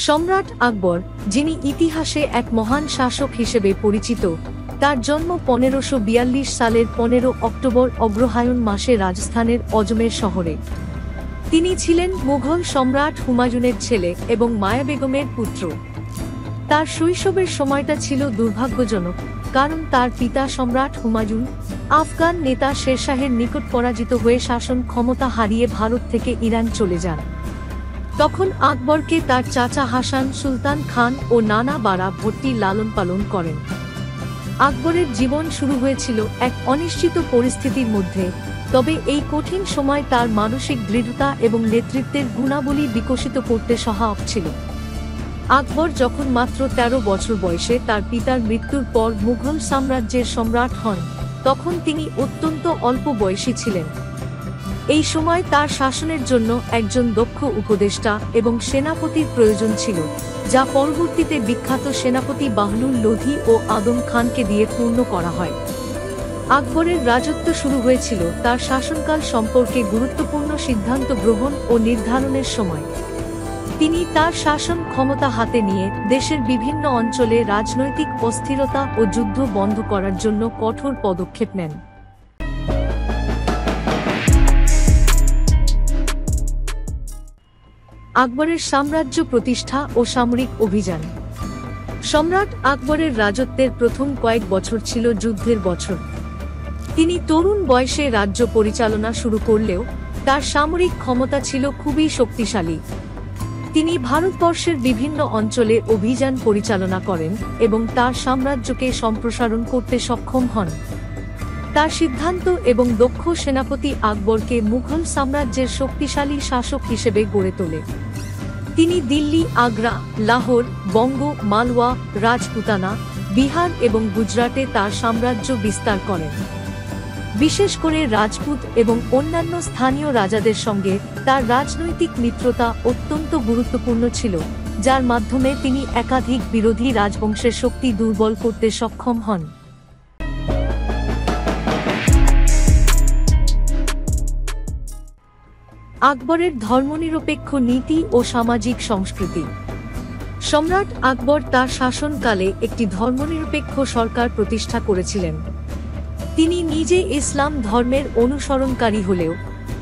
সম্রাট আকবর, যিনি ইতিহাসে এক মহান শাসক হিসেবে পরিচিত, তার জন্ম 1542 সালের 15 অক্টোবর অগ্রহায়ণ মাসে রাজস্থানের অজমের শহরে। তিনি ছিলেন মুঘল সম্রাট হুমায়ুনের ছেলে এবং মায়া বেগমের পুত্র। তার শৈশবের সময়টা ছিল দুর্ভাগ্যজনক, কারণ তার পিতা সম্রাট হুমায়ুন আফগান নেতা শেরশাহের নিকট পরাজিত হয়ে শাসন ক্ষমতা হারিয়ে ভারত থেকে ইরান চলে যান। তখন আকবরকে তার চাচা হাসান সুলতান খান ও নানা বারা ভট্টি লালন পালন করেন। আকবরের জীবন শুরু হয়েছিল এক অনিশ্চিত পরিস্থিতির মধ্যে, তবে এই কঠিন সময় তার মানসিক দৃঢ়তা এবং নেতৃত্বের গুণাবলী বিকশিত করতে সহায়ক ছিল। আকবর যখন মাত্র 13 বছর বয়সে তার পিতার মৃত্যুর পর মুঘল সাম্রাজ্যের সম্রাট হন, তখন তিনি অত্যন্ত অল্প বয়সী ছিলেন। এই সময় তার শাসনের জন্য একজন দক্ষ উপদেষ্টা এবং সেনাপতির প্রয়োজন ছিল, যা পরবর্তীতে বিখ্যাত সেনাপতি বাহলুল লোধি ও আদম খানকে দিয়ে পূর্ণ করা হয়। আকবরের রাজত্ব শুরু হয়েছিল তার শাসনকাল সম্পর্কে গুরুত্বপূর্ণ সিদ্ধান্ত গ্রহণ ও নির্ধারণের সময়। তিনি তার শাসন ক্ষমতা হাতে নিয়ে দেশের বিভিন্ন অঞ্চলে রাজনৈতিক অস্থিরতা ও যুদ্ধ বন্ধ করার জন্য কঠোর পদক্ষেপ নেন। আকবরের সাম্রাজ্য প্রতিষ্ঠা ও সামরিক অভিযান। সম্রাট আকবরের রাজত্বের প্রথম কয়েক বছর ছিল যুদ্ধের বছর। তিনি তরুণ বয়সে রাজ্য পরিচালনা শুরু করলেও তার সামরিক ক্ষমতা ছিল খুবই শক্তিশালী। তিনি ভারতবর্ষের বিভিন্ন অঞ্চলে অভিযান পরিচালনা করেন এবং তার সাম্রাজ্যকে সম্প্রসারণ করতে সক্ষম হন। তার সিদ্ধান্ত এবং দক্ষ সেনাপতি আকবরকে মুঘল সাম্রাজ্যের শক্তিশালী শাসক হিসেবে গড়ে তোলে। তিনি দিল্লি, আগ্রা, লাহোর, বঙ্গ, মালওয়া, রাজপুতানা, বিহার এবং গুজরাটে তার সাম্রাজ্য বিস্তার করেন। বিশেষ করে রাজপুত এবং অন্যান্য স্থানীয় রাজাদের সঙ্গে তার রাজনৈতিক মিত্রতা অত্যন্ত গুরুত্বপূর্ণ ছিল, যার মাধ্যমে তিনি একাধিক বিরোধী রাজবংশের শক্তি দুর্বল করতে সক্ষম হন। আকবরের ধর্মনিরপেক্ষ নীতি ও সামাজিক সংস্কৃতি। সম্রাট আকবর তার শাসনকালে একটি ধর্মনিরপেক্ষ সরকার প্রতিষ্ঠা করেছিলেন। তিনি নিজে ইসলাম ধর্মের অনুসরণকারী হলেও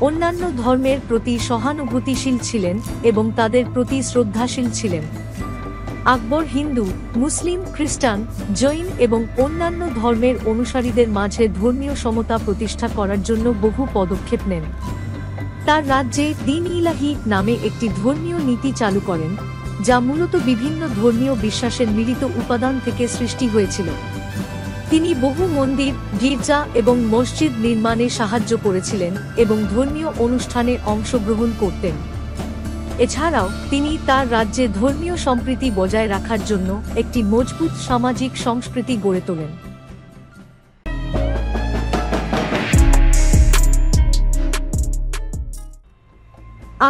অন্যান্য ধর্মের প্রতি সহানুভূতিশীল ছিলেন এবং তাদের প্রতি শ্রদ্ধাশীল ছিলেন। আকবর হিন্দু, মুসলিম, খ্রিস্টান, জৈন এবং অন্যান্য ধর্মের অনুসারীদের মাঝে ধর্মীয় সমতা প্রতিষ্ঠা করার জন্য বহু পদক্ষেপ নেন। তার রাজ্যে দিন ইলাহি নামে একটি ধর্মীয় নীতি চালু করেন, যা মূলত বিভিন্ন ধর্মীয় বিশ্বাসের মিলিত উপাদান থেকে সৃষ্টি হয়েছিল। তিনি বহু মন্দির, গির্জা এবং মসজিদ নির্মাণে সাহায্য করেছিলেন এবং ধর্মীয় অনুষ্ঠানে অংশগ্রহণ করতেন। এছাড়াও তিনি তার রাজ্যে ধর্মীয় সম্প্রীতি বজায় রাখার জন্য একটি মজবুত সামাজিক সংস্কৃতি গড়ে তোলেন।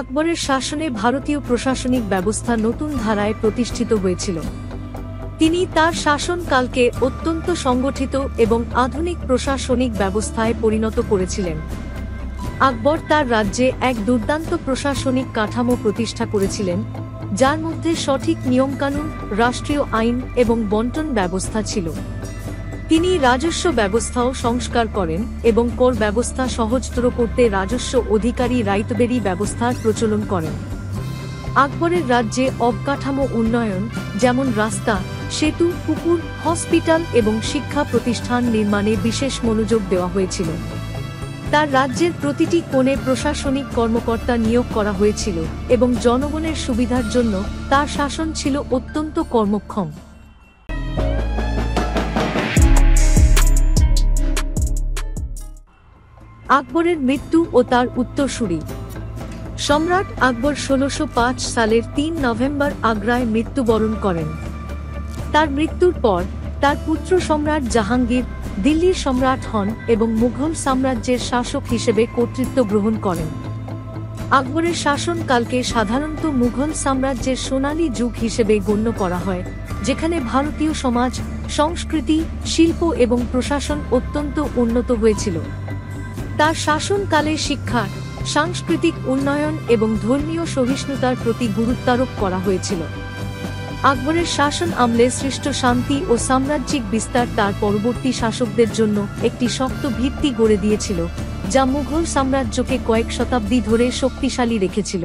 আকবরের শাসনে ভারতীয় প্রশাসনিক ব্যবস্থা নতুন ধারায় প্রতিষ্ঠিত হয়েছিল। তিনি তার শাসনকালকে অত্যন্ত সংগঠিত এবং আধুনিক প্রশাসনিক ব্যবস্থায় পরিণত করেছিলেন। আকবর তার রাজ্যে এক দুর্দান্ত প্রশাসনিক কাঠামো প্রতিষ্ঠা করেছিলেন, যার মধ্যে সঠিক নিয়মকানুন, রাষ্ট্রীয় আইন এবং বন্টন ব্যবস্থা ছিল। তিনি রাজস্ব ব্যবস্থাও সংস্কার করেন এবং কর ব্যবস্থা সহজতর করতে রাজস্ব অধিকারী রাইতবেরি ব্যবস্থার প্রচলন করেন। আকবরের রাজ্যে অবকাঠামো উন্নয়ন, যেমন রাস্তা, সেতু, পুকুর, হসপিটাল এবং শিক্ষা প্রতিষ্ঠান নির্মাণে বিশেষ মনোযোগ দেওয়া হয়েছিল। তার রাজ্যের প্রতিটি কোণে প্রশাসনিক কর্মকর্তা নিয়োগ করা হয়েছিল এবং জনগণের সুবিধার জন্য তার শাসন ছিল অত্যন্ত কর্মক্ষম। আকবরের মৃত্যু ও তার উত্তরসূরি। সম্রাট আকবর 1605 সালের 3 নভেম্বর আগ্রায় মৃত্যুবরণ করেন। তার মৃত্যুর পর তার পুত্র সম্রাট জাহাঙ্গীর দিল্লির সম্রাট হন এবং মুঘল সাম্রাজ্যের শাসক হিসেবে কর্তৃত্ব গ্রহণ করেন। আকবরের শাসনকালকে সাধারণত মুঘল সাম্রাজ্যের সোনালী যুগ হিসেবে গণ্য করা হয়, যেখানে ভারতীয় সমাজ, সংস্কৃতি, শিল্প এবং প্রশাসন অত্যন্ত উন্নত হয়েছিল। তার শাসনকালে শিক্ষা, সাংস্কৃতিক উন্নয়ন এবং ধর্মীয় সহিষ্ণুতার প্রতি গুরুত্বারোপ করা হয়েছিল। আকবরের শাসন আমলে সৃষ্ট শান্তি ও সাম্রাজ্যিক বিস্তার তার পরবর্তী শাসকদের জন্য একটি শক্ত ভিত্তি গড়ে দিয়েছিল, যা মুঘল সাম্রাজ্যকে কয়েক শতাব্দী ধরে শক্তিশালী রেখেছিল।